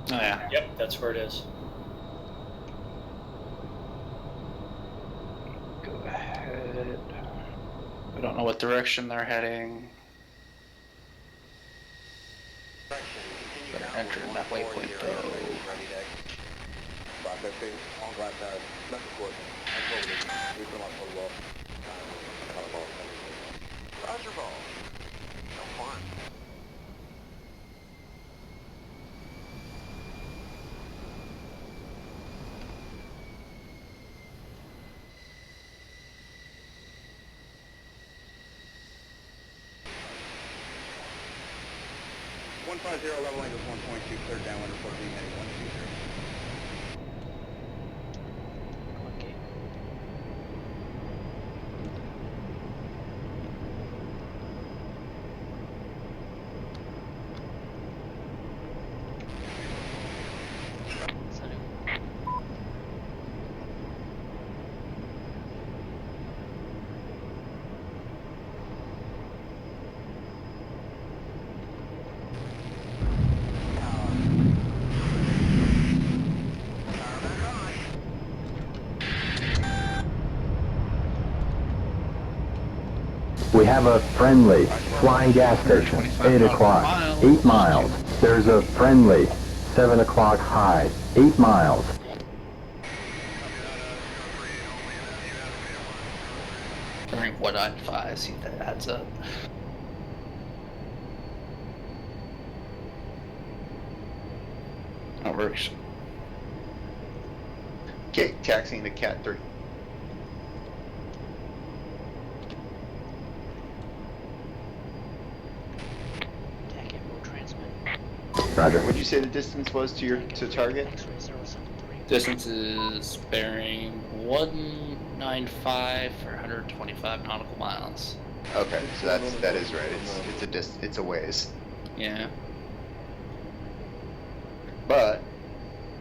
Oh yeah. Yep, that's where it is. Go ahead. I don't know what direction they're heading. Better enter in that waypoint though. Roger ball. No fun. Level angle 1.2, third down, reporting heading 120. Okay. Salut. We have a friendly flying gas station, 8 o'clock, 8 miles. There's a friendly 7 o'clock high, 8 miles. During what I'd advise, see if that adds up. That works. Okay, taxiing to Cat 3. Attack info transmit. Roger. What'd you say the distance was to target? X-ray 073. Distance is bearing 195 for 125 nautical miles. Okay, so that is right. It's a ways. Yeah. But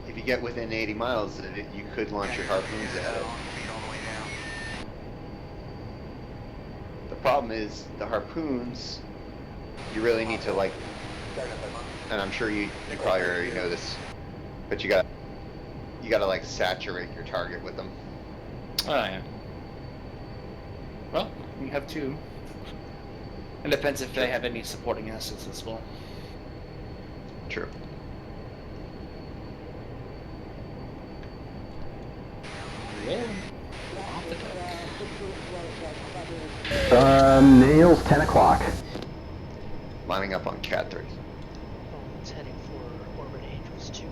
if you get within 80 miles, you could launch your harpoons at it. The problem is the harpoons. You really need to and I'm sure you probably already know this, but you gotta saturate your target with them. Oh yeah. Well, you have two. It depends if they have any supporting assets as well. True. Yeah. Off the deck. Nails, 10 o'clock. Lining up on Cat 3. Oh, it's heading for Orbit Angels 2.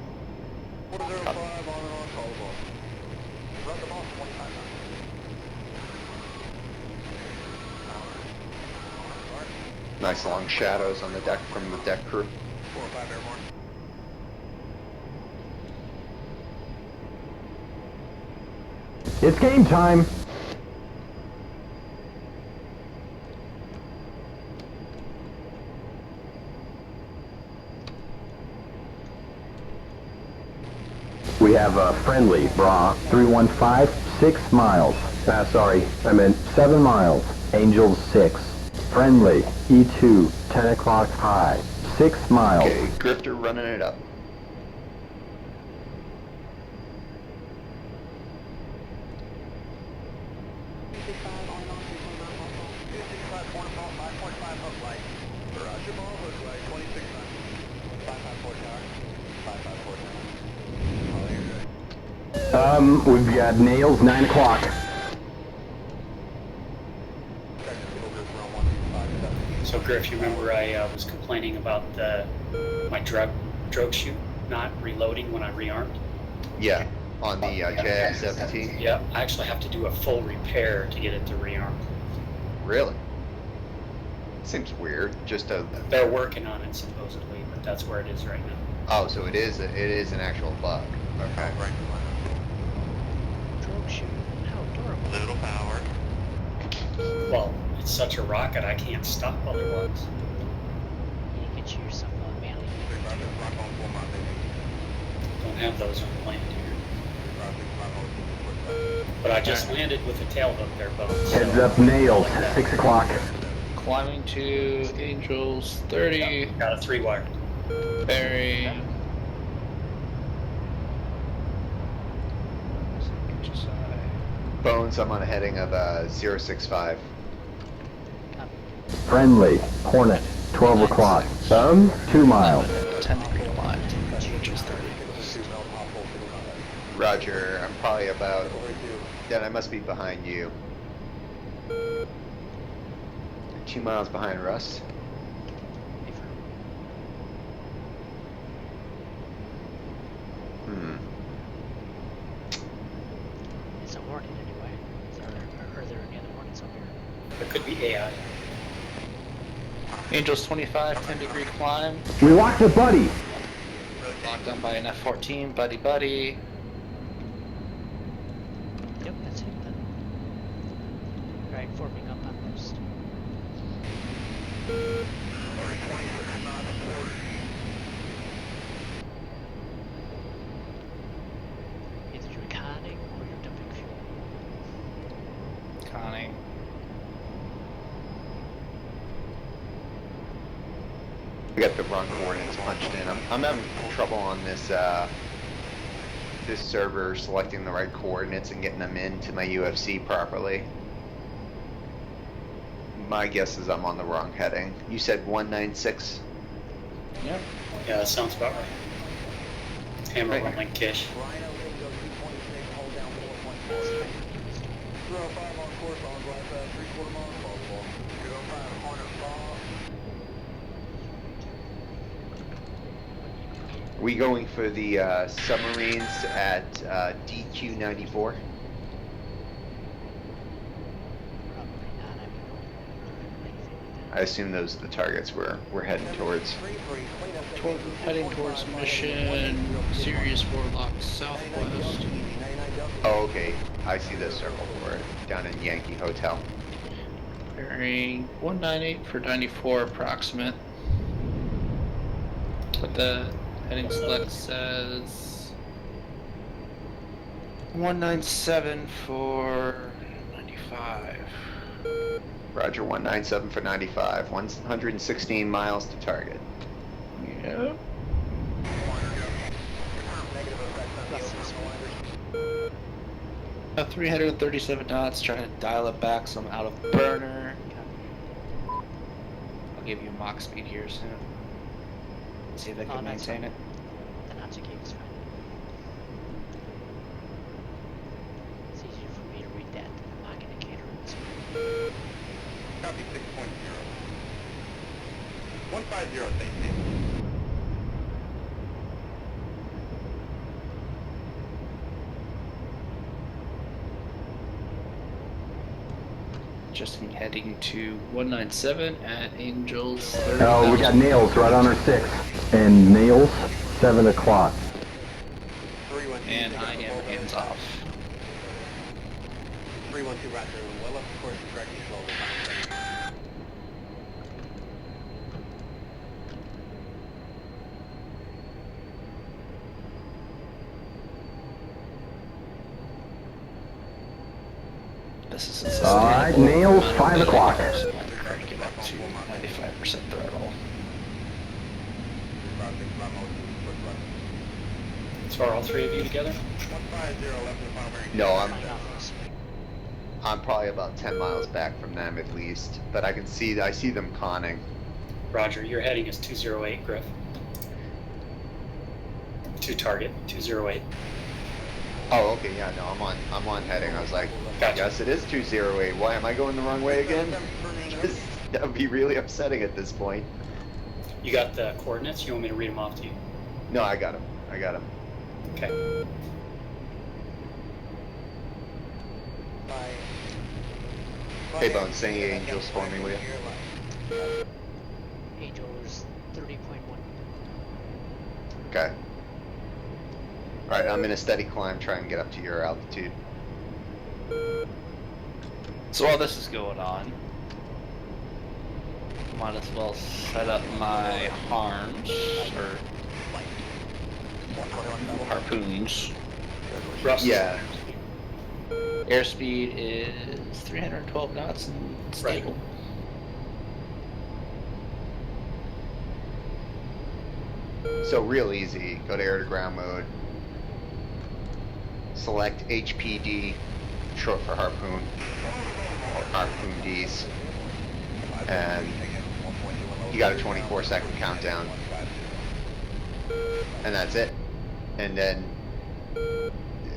405 on and on call ball. Run them off 25 miles. Nice long shadows on the deck from the deck crew. 405 airborne. It's game time. We have a friendly bra 315, 6 miles. Sorry, I meant 7 miles. Angels 6. Friendly E2, 10 o'clock high, 6 miles. Okay, Grifter running it up. We've got nails, 9 o'clock. So Griff, you remember I was complaining about my drogue chute not reloading when I rearmed? Yeah, on the JX-17. Yeah, I actually have to do a full repair to get it to rearm. Really? Seems weird. They're working on it supposedly, but that's where it is right now. Oh, so it is an actual bug. Okay. Right. Drogue chute. How adorable. Little power. Well, it's such a rocket, I can't stop otherwise. You need to get you yourself a manly. Don't have those on land here. But I just landed with a tail hook there, Bones. Heads up, nails, 6 o'clock. Climbing to Angels 30. Got a 3-wire. Bearing Bones, I'm on a heading of 065. Copy. Friendly, Hornet, 12 o'clock. 2 miles. 10-degree climb. Angels 30. Roger, I'm probably about... Then I must be behind you. 2 miles behind Russ. Hmm. It's a Hornet anyway. Are there any other Hornets up here? There could be AI. Angels 25, 10-degree climb. We locked the buddy. Locked on by an F-14, buddy. Yep, that's it then. Alright, forming up on post. Either you're conning or you're dumping fuel. Conning. We got the wrong coordinates punched in. I'm having trouble on this this server selecting the right coordinates and getting them into my UFC properly. My guess is I'm on the wrong heading. You said 196? Yep. Yeah, that sounds about right. Hammer Right. on like Kish. Rhino Indigo 226, hold down 4.4. 05 on course on glide path, 3/4 mile possible. 205 Hornet law. We going for the submarines at DQ-94? Probably not, I mean, or anything like I assume those are the targets we're heading towards. Heading towards mission, Sirius Warlock Southwest. Oh, okay. I see the circle for it down in Yankee Hotel. Bearing 198 for 94 approximate. But the heading select says 197 for 95. Roger, 197 for 95. 116 miles to target. Yep. About 337 knots, trying to dial it back so I'm out of burner. I'll give you a mock speed here soon. See if I Oh, can that's maintain it. The Nazi game is fine. It's easier for me to read that than the mock indicator. Copy 6.0. 150, safety. Just heading to 197 at Angels 30. Oh, we got nails right on our 6. And nails, 7 o'clock. And I am hands off. 312 Roger, well up course and correctly slowly. This is Alright, nails, 5 o'clock. So I'm trying to get up to 95% throttle. So are all three of you together? 150, left of boundary. No, My office. I'm probably about 10 miles back from them at least, but I see them conning. Roger, your heading is 208, Griff. To target, 208. Oh, okay, yeah, no, I'm on heading. I was like, Gotcha. yes, it is 208. Why am I going the wrong way again? That would be really upsetting at this point. You got the coordinates? You want me to read them off to you? No, I got him. Okay. Hey, Bones, say Angels for me, will you? Angels 30.1. Okay. Alright, I'm in a steady climb, try and get up to your altitude. So while this is going on, might as well set up my harms, or harpoons. Russ? Yeah. Airspeed is 312 knots and stable. So real easy, go to air to ground mode, select HPD, short for harpoon, or harpoon Ds. And you got a 24-second countdown. And that's it. And then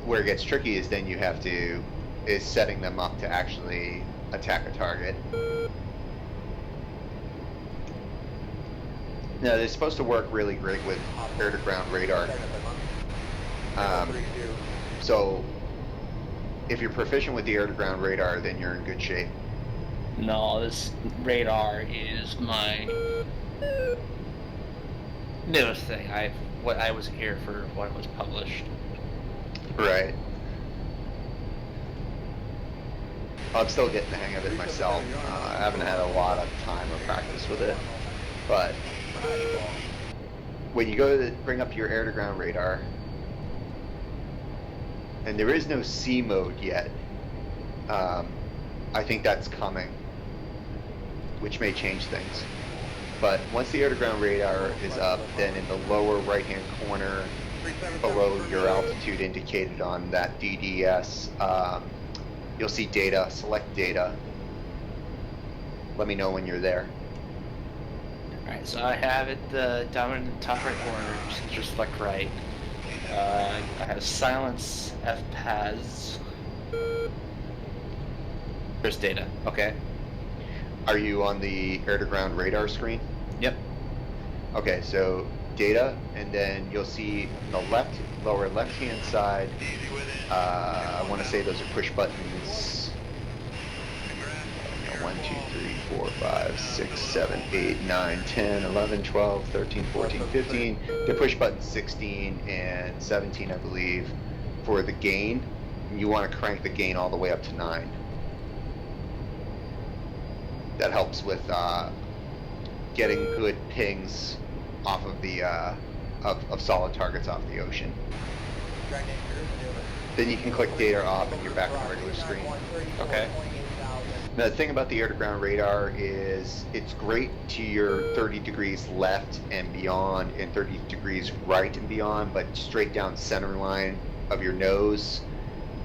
where it gets tricky is then you have to, is setting them up to actually attack a target. Now, they're supposed to work really great with air-to-ground radar. So, if you're proficient with the air-to-ground radar, then you're in good shape. No, this radar is my newest thing. I wasn't here for what was published. Right. I'm still getting the hang of it myself. I haven't had a lot of time or practice with it. But when you go to bring up your air-to-ground radar, and there is no C mode yet, I think that's coming, which may change things. But once the air-to-ground radar is up, then in the lower right-hand corner, below your altitude indicated on that DDS, you'll see data, select data. Let me know when you're there. Alright, so I have it down in the top right corner, just like right. I have silence FPAS. There's data, okay. Are you on the air-to-ground radar screen? Yep. Okay, so data, and then you'll see the lower left-hand side. I want to say those are push buttons. 1, 2, 3, 4, 5, 6, 7, 8, 9, 10, 11, 12, 13, 14, 15. They're push buttons 16 and 17, I believe, for the gain. You want to crank the gain all the way up to 9. That helps with getting good pings off of the of solid targets off the ocean. Then you can click data off and you're back on the regular screen. Okay. Now, the thing about the air-to-ground radar is it's great to your 30 degrees left and beyond and 30 degrees right and beyond, but straight down center line of your nose,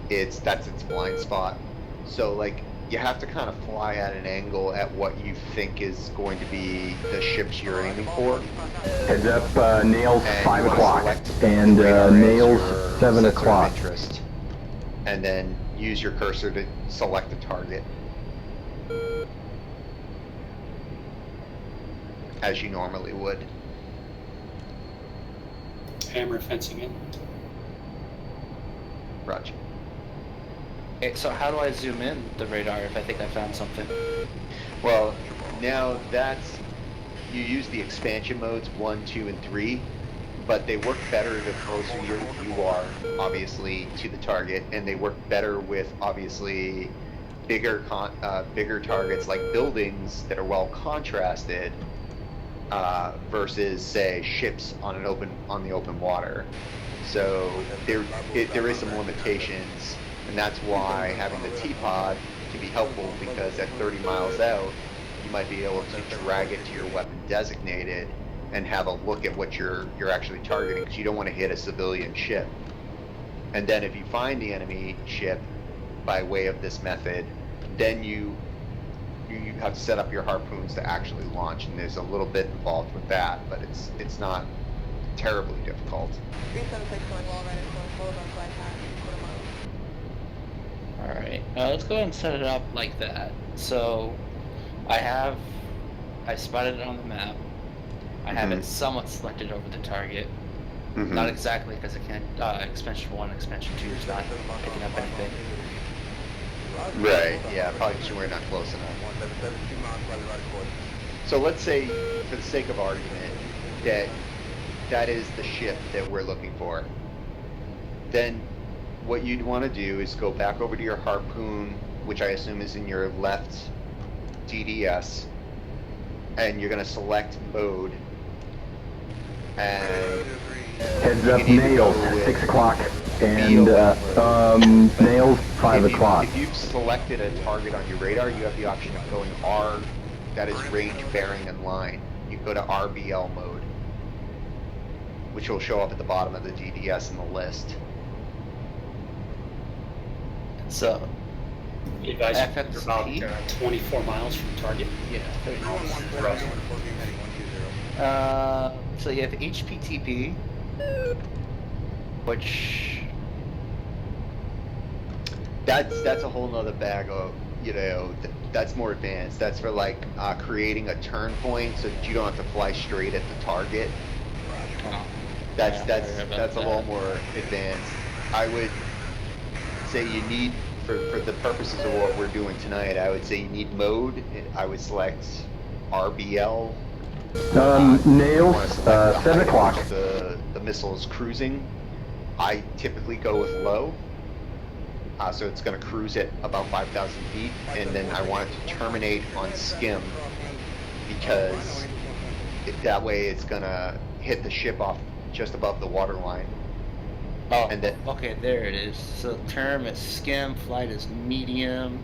that's its blind spot. So like you have to kind of fly at an angle at what you think is going to be the ships you're aiming for. Heads up, Nails And 5 you wanna o'clock select and radar as Nails your 7 sensor of o'clock. interest, and then use your cursor to select a target as you normally would. Hammer fencing it. Roger. Okay, so how do I zoom in the radar if I think I found something? Well, now that's, you use the expansion modes 1, 2, and 3, but they work better the closer you are, obviously, to the target, and they work better with, obviously, bigger targets like buildings that are well contrasted versus, say, ships on the open water. So there is some limitations. And that's why having the T-pod can be helpful, because at 30 miles out, you might be able to drag it to your weapon designated and have a look at what you're actually targeting, because you don't want to hit a civilian ship. And then if you find the enemy ship by way of this method, then you have to set up your harpoons to actually launch, and there's a little bit involved with that, but it's not terribly difficult. Alright, let's go ahead and set it up like that. So, I spotted it on the map. I have it somewhat selected over the target. Not exactly, because I can't, expansion 1, expansion 2 is not picking up anything. Right, yeah, probably because we're not close enough. So let's say, for the sake of argument, that is the ship that we're looking for. Then what you'd want to do is go back over to your harpoon, which I assume is in your left DDS, and you're going to select mode. And Heads up, Nails 6 o'clock and Nails 5 o'clock. If you've selected a target on your radar, you have the option of going R, that is range, bearing, and line. You go to RBL mode, which will show up at the bottom of the DDS in the list. So, You guys are FXP? about 24 miles from target. Yeah, 30 miles. Rough. So you have HPTP, which That's a whole nother bag of, that's more advanced. That's for like creating a turn point so that you don't have to fly straight at the target. That's a little more advanced. I would say you need, for the purposes of what we're doing tonight, I would say you need mode. I would select RBL. Nails, 7 o'clock. The missile is cruising. I typically go with low. So it's going to cruise at about 5,000 feet, and then I want it to terminate on skim, because that way it's going to hit the ship off just above the water line. Oh, And then- okay, there it is. So term is skim, flight is medium,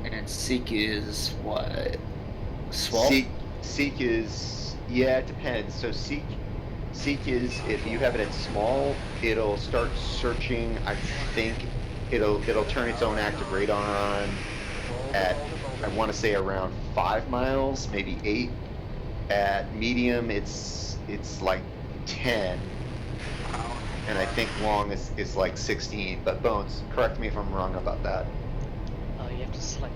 and seek is what? Swell? Seek is, yeah, it depends. So seek is, if you have it at small, it'll start searching. I think it'll turn its own active radar on at, I want to say, around 5 miles, maybe 8. At medium, it's like 10, and I think long is like 16. But Bones, correct me if I'm wrong about that. You have to select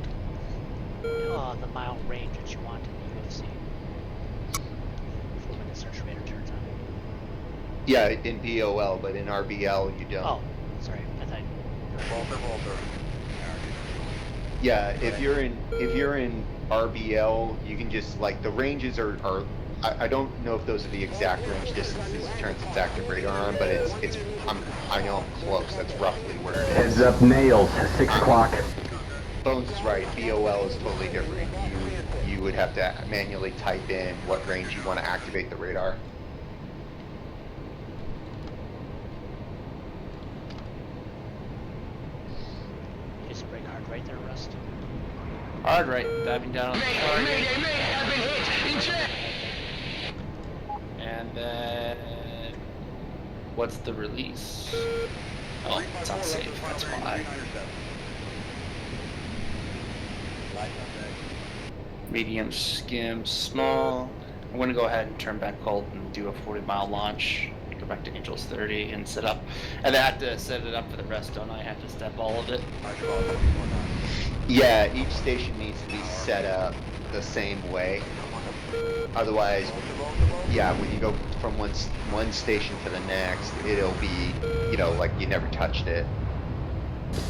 the mile range that you want in the UFC for when the search radar turns on. Yeah, in BOL, but in RBL you don't. Oh, sorry, I thought. Walter. Yeah, if you're in RBL, you can just, like, the ranges are I don't know if those are the exact range distances it turns its active radar on, but I know I'm close. That's roughly where it is. Heads up, Nails, 6 o'clock. Bones is right. BOL is totally different. You would have to manually type in what range you want to activate the radar. Just brake hard right there, Rust. Hard right, diving down on the target. And then, what's the release? Oh, it's unsafe, that's why. Medium, skim, small. I'm gonna go ahead and turn back cold and do a 40-mile launch. Go back to Angels 30 and set up. And I have to set it up for the rest, don't I? I have to step all of it. Yeah, each station needs to be set up the same way. Otherwise, yeah, when you go from one station to the next, it'll be, like you never touched it.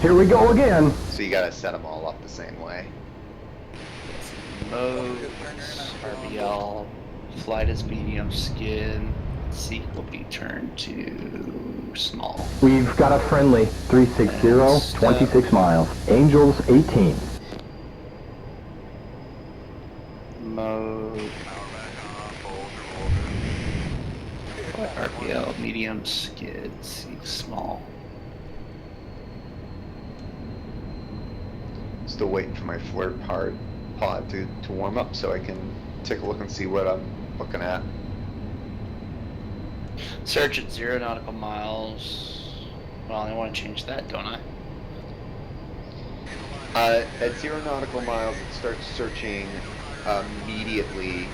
Here we go again. So you gotta set them all up the same way. Mode, RBL, flight is medium, skin, seek will be turned to small. We've got a friendly, 360, 26 miles. Angels, 18. Mode, RBL, medium, skid, seek, small. Still waiting for my flirt pod to warm up so I can take a look and see what I'm looking at. Search at 0 nautical miles. Well, I want to change that, don't I? At 0 nautical miles, it starts searching immediately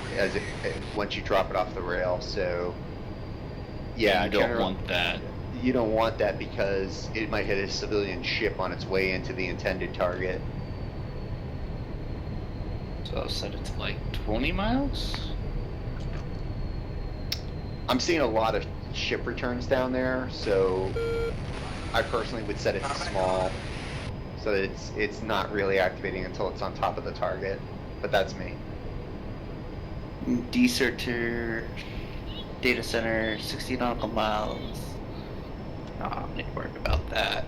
once you drop it off the rail. So, yeah, you don't want that. You don't want that because it might hit a civilian ship on its way into the intended target. So I'll set it to like 20 miles? I'm seeing a lot of ship returns down there, so I personally would set it to small, so that it's not really activating until it's on top of the target. But that's me. Deserter, data center, 60 nautical miles. Oh, I'm not worried about that.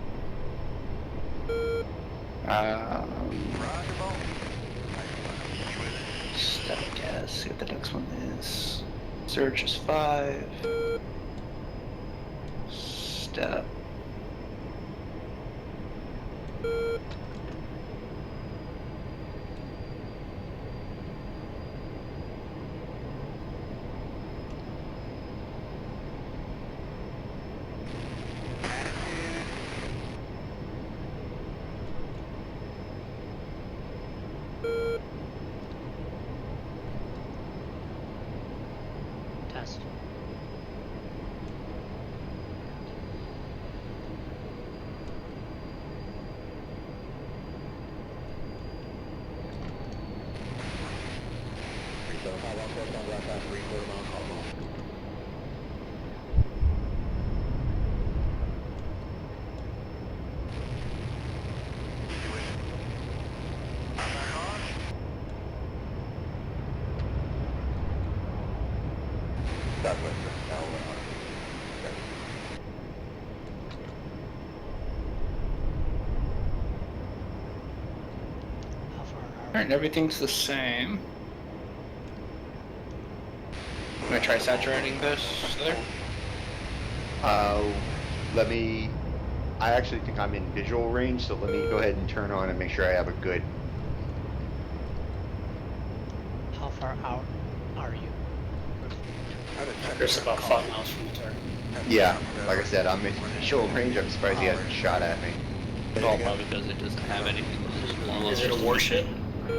Step gas, see what the next one is. Search is 5. Step. Alright, everything's the same. I'm gonna try saturating this there. Let me. I actually think I'm in visual range, so let me go ahead and turn on and make sure I have a good. How far out are you? There's about 5 miles from the target. Yeah, like I said, I'm in visual range. I'm surprised he hasn't shot at me. Well, probably because it doesn't have anything. It's just one of those Is it a warship?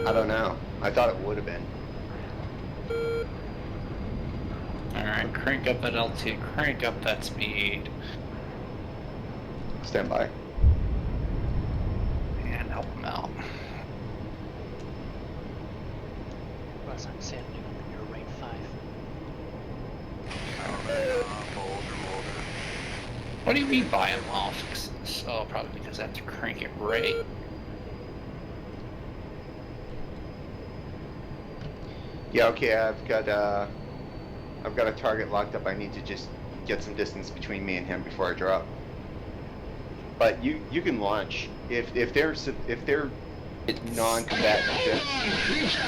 I don't know. I thought it would have been. Alright, crank up that LT, crank up that speed. Stand by. And help him out. Russ, I'm sending you up in your rate 5. What do you mean by him off? Oh, probably because I have to crank it right. Yeah, okay, I've got a target locked up. I need to just get some distance between me and him before I drop. But you can launch if they're non-combatant ships.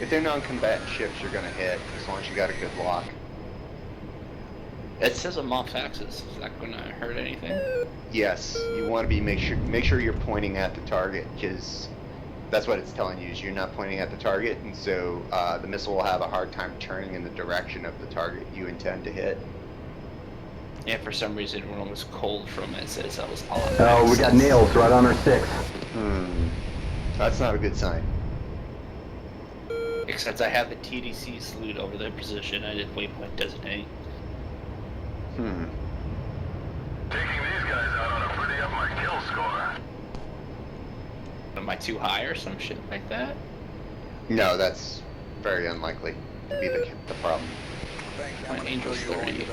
If they're non-combatant ships, you're gonna hit as long as you got a good lock. It says I'm off axis. Is that gonna hurt anything? Yes, you want to be make sure you're pointing at the target, because that's what it's telling you is you're not pointing at the target, and so the missile will have a hard time turning in the direction of the target you intend to hit. Yeah, for some reason when it was cold from it, it says I was off Oh, we got axis. nails right on our 6. That's not a good sign. Except I have the TDC salute over their position. I did waypoint designate. Taking these guys out ought to pretty up my kill score. Am I too high or some shit like that? No, that's very unlikely to be the problem. My Angel's 30.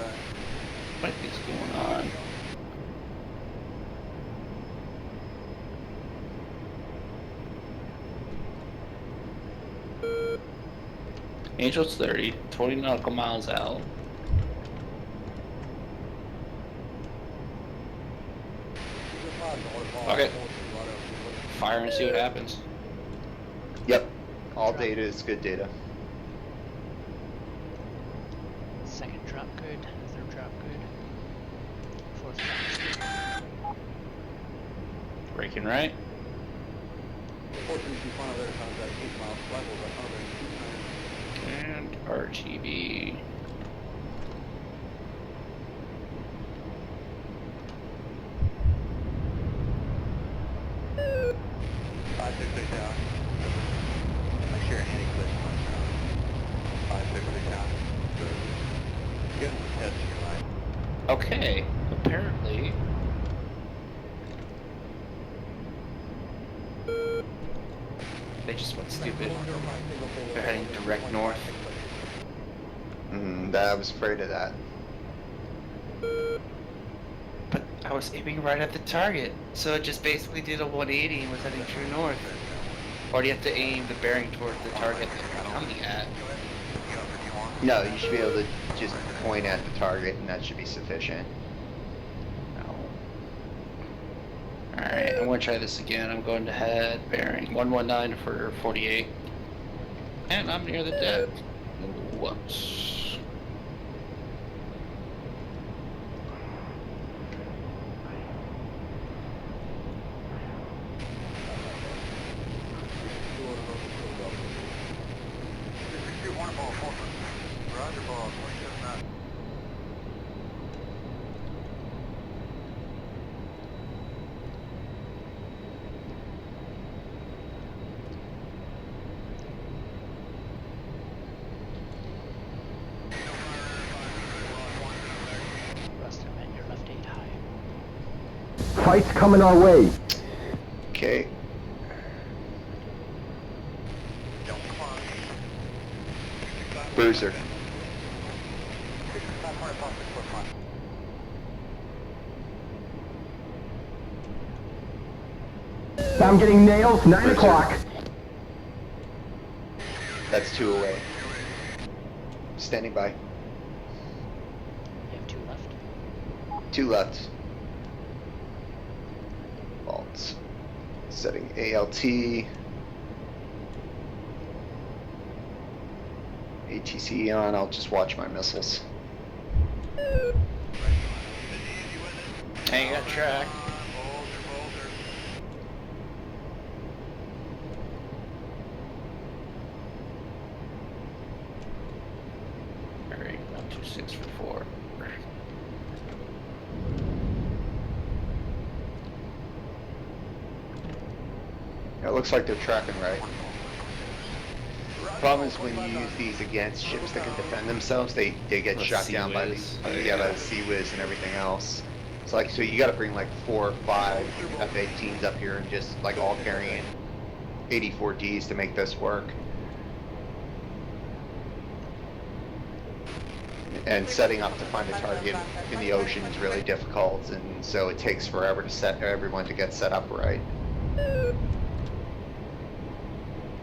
What is going on? Angel's 30, 20 nautical miles out. Okay. Fire and see what happens. Yep, all data is good data. Second drop good, third drop good. Fourth drop good. Braking right. And RTB. Okay, apparently. They just went stupid. They're heading direct north. I was afraid of that. But I was aiming right at the target, so it just basically did a 180 and was heading true north. Or do you have to aim the bearing towards the target that you're coming at? No, you should be able to just point at the target, and that should be sufficient. No. Alright, I'm gonna try this again. I'm going to head bearing 119 for 48. And I'm near the deck. Whoops. Fight's coming our way. Okay. Bruiser. I'm getting nails, 9 o'clock. That's 2 away. Standing by. You have 2 left. 2 left. Vaults. Setting ALT. ATC on, I'll just watch my missiles. Hey, you got track. Alright, 126 for 4. It looks like they're tracking right. Problem is when you use these against ships that can defend themselves, they get The shot down by the Sea-Wiz. by the Sea-Wiz and everything else. So you got to bring like 4 or 5 F-18s up here and just like all carrying 84Ds to make this work. And setting up to find a target in the ocean is really difficult, and so it takes forever to set everyone to get set up right.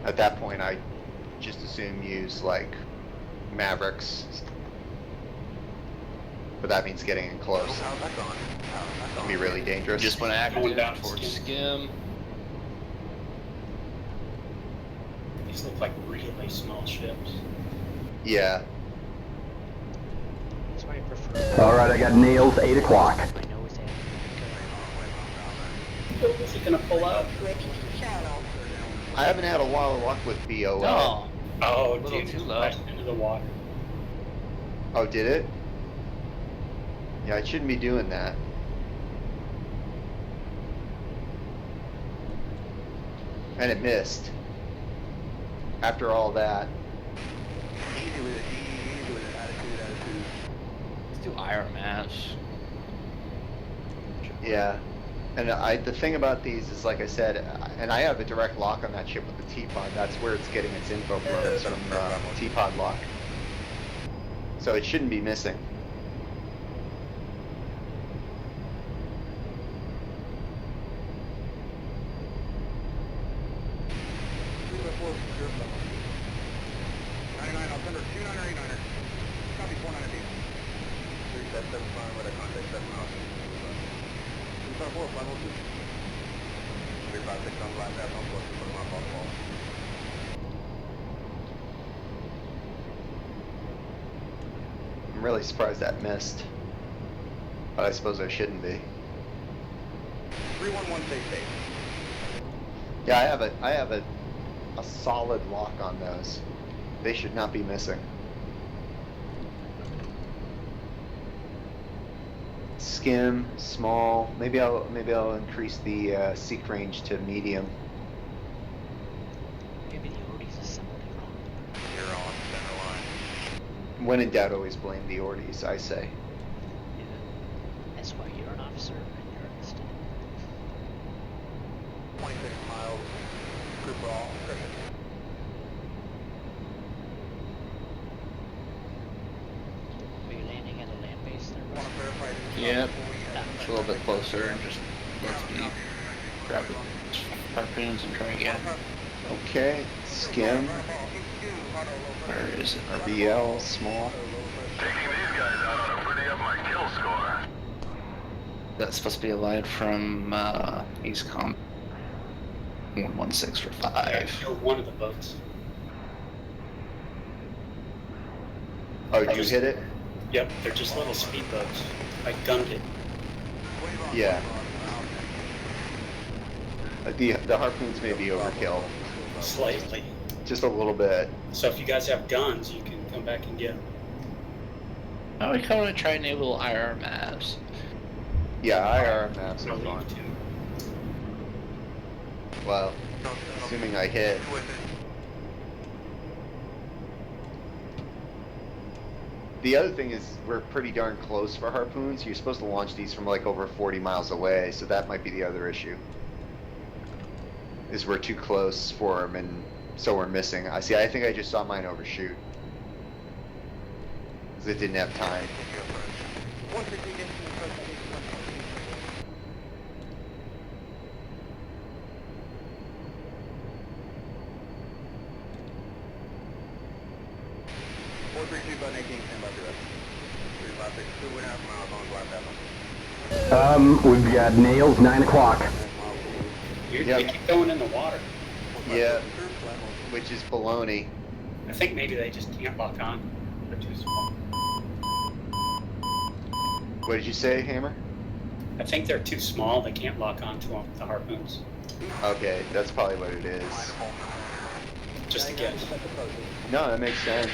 At that point, I just assume use like Mavericks, but that means getting in close. It can be really dangerous. Just went Going active down towards skim. skim. These look like really small ships. Yeah. That's why I prefer. Alright, I got nails, 8 o'clock. I know it's Is it gonna pull out? I haven't had a lot of luck with BOL. No. Oh, A little dude, too it low. crashed into the water. Oh, did it? Yeah, I shouldn't be doing that. And it missed. After all that. Easy with it, easy with it. Attitude. Let's do IRMAS. Yeah. And the thing about these is, like I said, and I have a direct lock on that ship with the T-Pod. That's where it's getting its info from. It's from T-Pod lock. So it shouldn't be missing. I'm really surprised that missed. But I suppose I shouldn't be. 311 stay safe. Yeah, I have a solid lock on those. They should not be missing. Skim, small. Maybe I'll increase the seek range to medium. maybe the Odie's assembly wrong. You're on center line. When in doubt, always blame the Orties, I say. Yeah. That's why you're an officer and you're enlisted. 26 miles. Good ball. Are you landing at a land base there? Want to verify this? Yep. It's a little bit closer and just let's me grab the harpoons and try again. Okay, skim, Where is it? RBL, small. That's supposed to be a line from East Com. 116 for 5. You're one of the boats. Oh, did you hit it? Yep, they're just little speedboats. I gunned it. Yeah. The harpoons may be overkill. Slightly. Just a little bit. So if you guys have guns, you can come back and get them. I would kind of try and enable IR maps. Yeah, IR maps are I'll fun. leave too. Well, assuming I hit. The other thing is we're pretty darn close for harpoons. You're supposed to launch these from like over 40 miles away, so that might be the other issue. Is we're too close for them, and so we're missing. I think I just saw mine overshoot. Because it didn't have time. We've got nails, 9 o'clock. Yep. They keep going in the water. Yeah, which is baloney. I think maybe they just can't lock on. They're too small. What did you say, Hammer? I think they're too small. They can't lock onto them, the harpoons. Okay, that's probably what it is. Just a guess. No, that makes sense.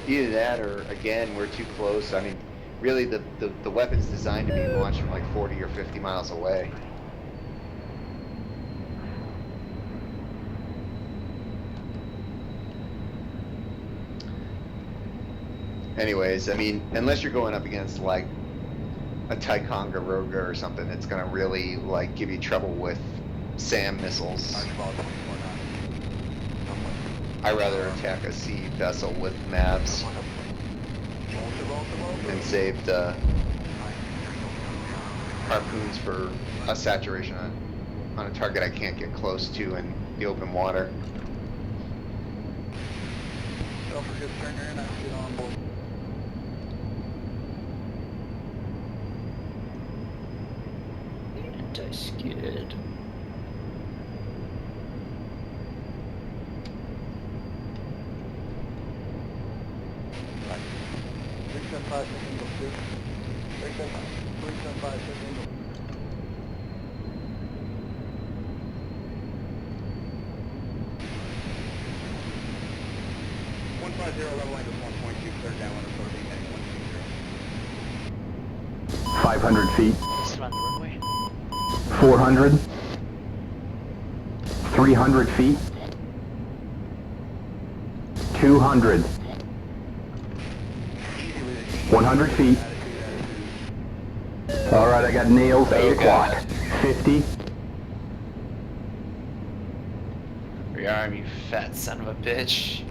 Either that or, again, we're too close. I mean, really, the weapon's designed to be launched from like 40 or 50 miles away. Anyways, I mean, unless you're going up against like a Ticonderoga or something, it's gonna really like give you trouble with SAM missiles. I'd rather attack a sea vessel with MAVs and save the harpoons for a saturation on a target I can't get close to in the open water. Don't forget to turn your in and get on board. Anti-skid. Level angle 1.2, clear down 114, heading 120. 500 feet, Just run the runway. 400, 300 feet, 200, 100 feet. All right, I got nails, 8 o'clock, 50, Rearm, you fat son of a bitch.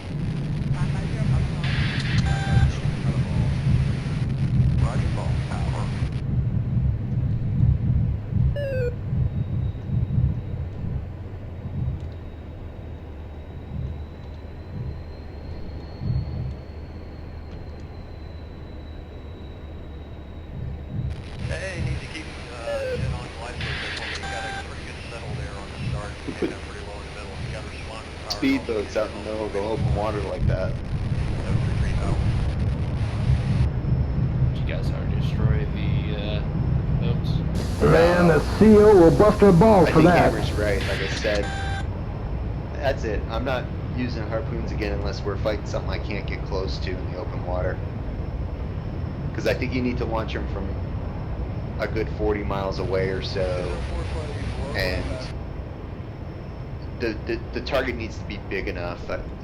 Hey, need to keep in on life for a bit. You got a pretty good settle there on the start. You got that pretty low in the middle. You got to respond to power. Speedboats out in the middle of the open water like that. Did you guys already destroy the boats? man, the CO will bust our balls I for think that. Hammer's right, like I said. That's it. I'm not using harpoons again unless we're fighting something I can't get close to in the open water. Because I think you need to launch them from a good 40 miles away or so, and the target needs to be big enough.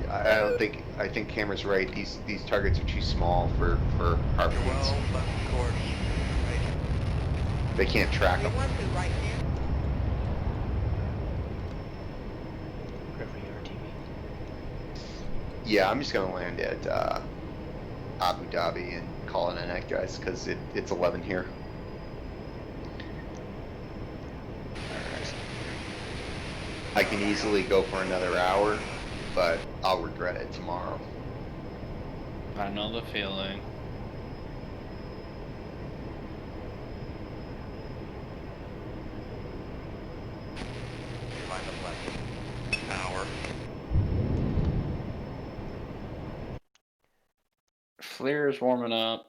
I think Hammer's right. These targets are too small for harpoons. They can't track them. Grifter, your TV. Yeah, I'm just gonna land at Abu Dhabi and call it a night, guys, because it's 11 here. I can easily go for another hour, but I'll regret it tomorrow. I know the feeling. Hour. Flare's warming up.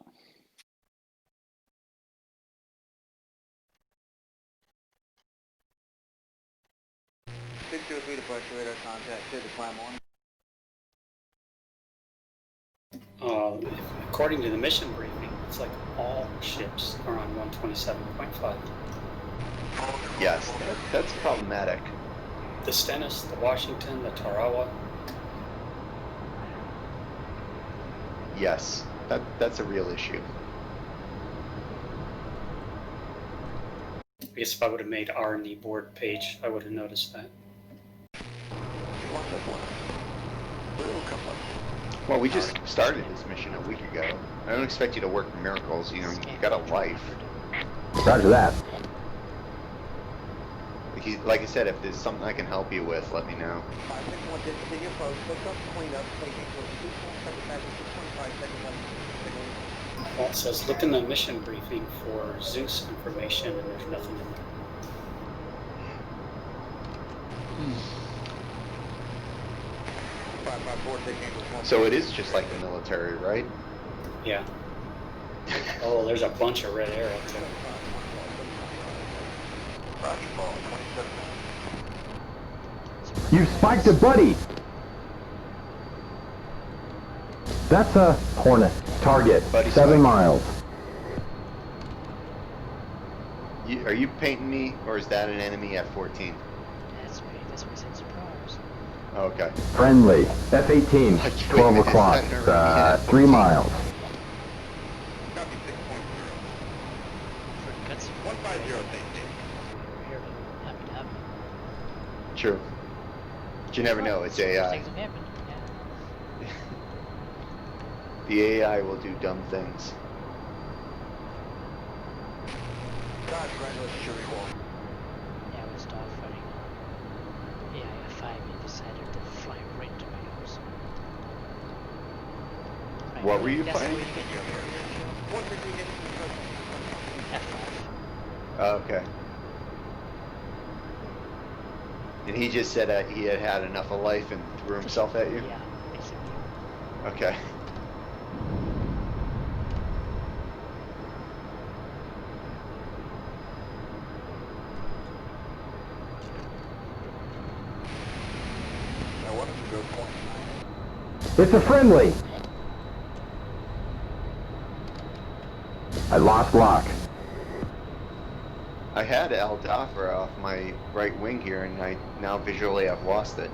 Stick to a feet of pressure radar contact. Clear to climb on. According to the mission briefing, it's like all ships are on 127.5. Yes, that's problematic. The Stennis, the Washington, the Tarawa. Yes, that's a real issue. I guess if I would have made R&D board page, I would have noticed that. Well, we just started this mission a week ago. I don't expect you to work miracles. You know, you got a life. Roger that. Like I said, if there's something I can help you with, let me know. 561 did continue approach. Look up, clean up, taking for 2.7 seconds. Well, it says look in the mission briefing for Zeus information, and there's nothing in there. So it is just like the military, right? Yeah. Oh, there's a bunch of red arrows too. You spiked a buddy! That's a Hornet. Target, Buddy 7 spike. miles. Are you painting me, or is that an enemy F-14? That's me. That's why I said surprise. Okay. Friendly. F-18, Like, 12 wait, is o'clock, that an enemy 3 miles. For guts. 150. We're here to Abu Dhabi. True. But you never know, it's AI. Things have happened. Yeah. The AI will do dumb things. Yeah, I was dogfighting. Yeah, F5 and decided to fly right into my nose. Right, What were you that's fighting? the way you get your F5. Oh, okay. And he just said that he had had enough of life and threw himself at you? Yeah, basically. Okay. It's a friendly! I lost lock. I had Al Dhafra off my right wing here, and I now visually have lost it.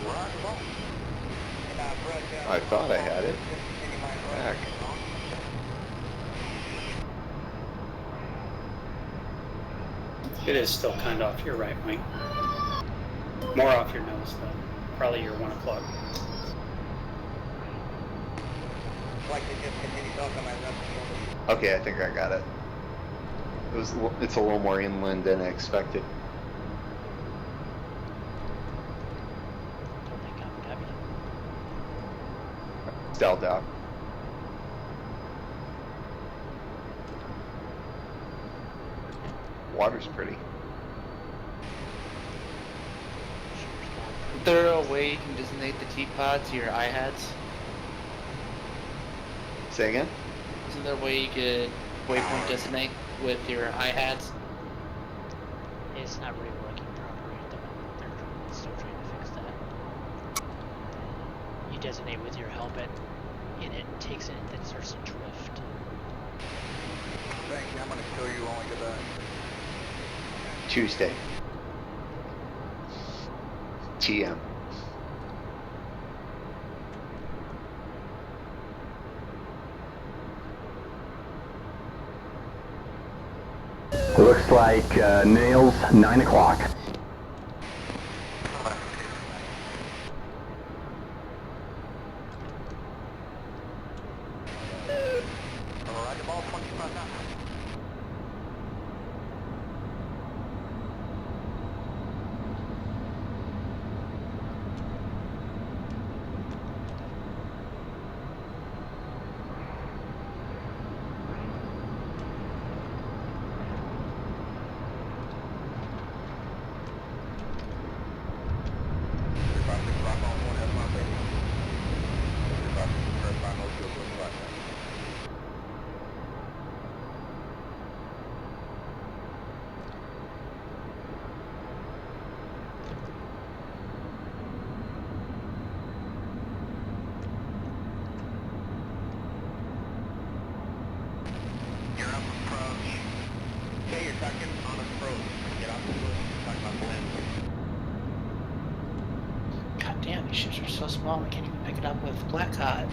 Wow. I thought I had it. Heck. It is still kind of off your right wing. More off your nose though. Probably your 1 o'clock. Okay, I think I got it. It's a little more inland than I expected. Don't think Abu Dhabi. It's Al Dhafra. Water's pretty. Is there a way you can designate the T-pod to your iHads? Say again? Isn't there a way you could waypoint designate with your iHads? It's not really working properly at the moment. They're still trying to fix that. You designate with your helmet, and it takes it, then starts to drift. Thank you, I'm gonna kill you only because Tuesday. TM. Looks like nails, 9 o'clock. God damn, these ships are so small I can't even pick it up with Black Hot.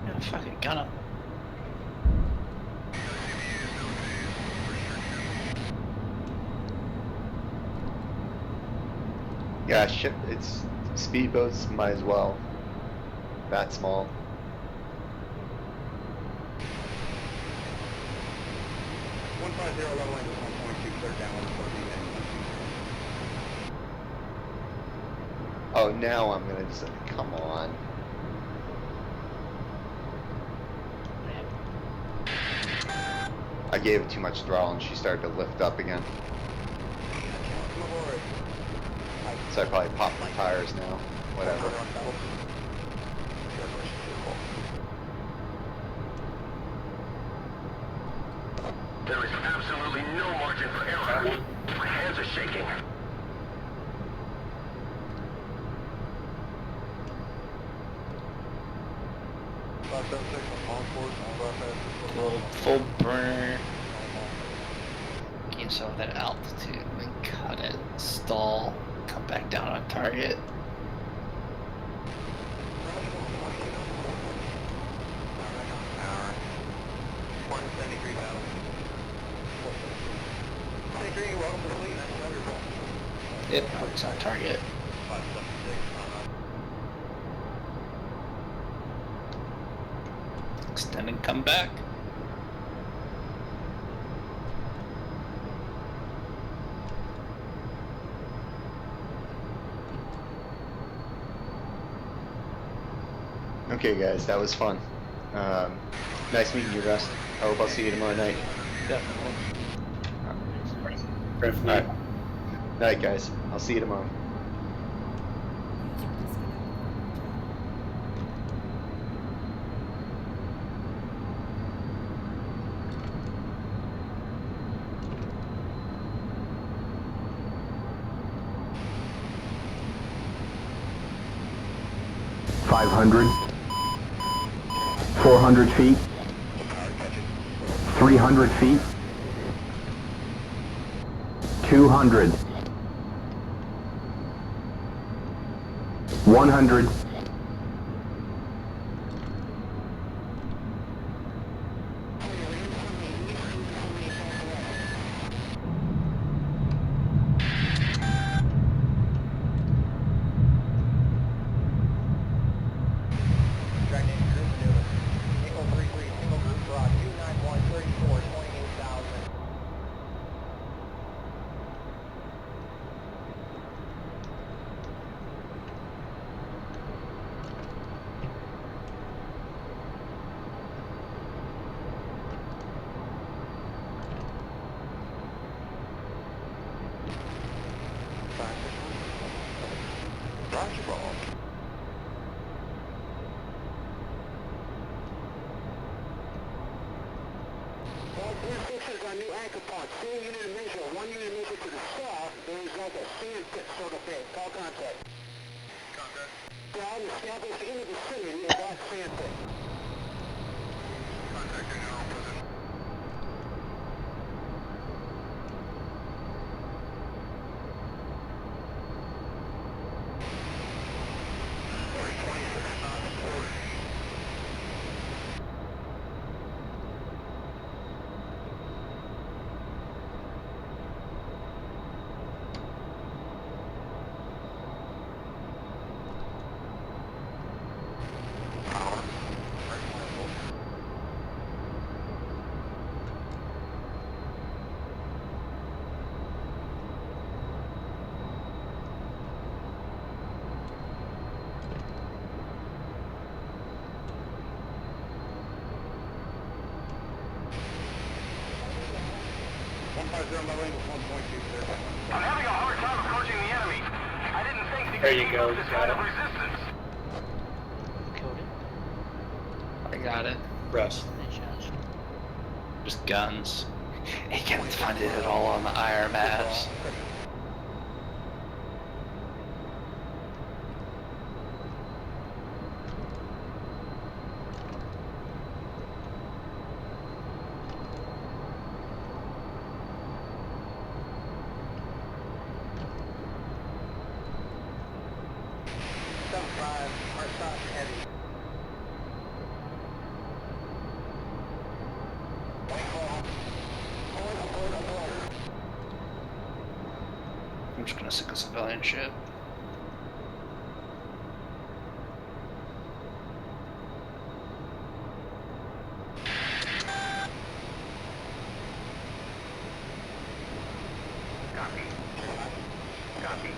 Yeah, fucking gun him. Yeah, ship. It's speedboats. Might as well. That small. Oh, now I'm gonna just, come on. What happened? I gave it too much throttle and she started to lift up again. So I probably popped my tires now. Whatever. There is absolutely no margin for error. My hands are shaking. Full burner. Gain some of that altitude, then cut it, stall, come back down on target. Yep, it's on target. Extend and come back. Okay, guys, that was fun. Nice meeting you, Russ. I hope I'll see you tomorrow night. Definitely. Griff, night. Night, guys. I'll see you tomorrow. $500, 400 feet, 300 feet, 200, 100, Our new anchor point, same unit of measure, 1 unit of measure to the south, there's like a sand pit sort of thing. Call contact. Contact. Down, establish in the vicinity of that sand pit. Contact general prison. I'm having a hard time approaching the enemy. I didn't think to There get you go, this got kind of it. resistance. Coded. I got it. Russ. Nice shots. Just guns. You can't find it at all on the IR maps. I'm just gonna sink a civilian ship. Copy. Copy.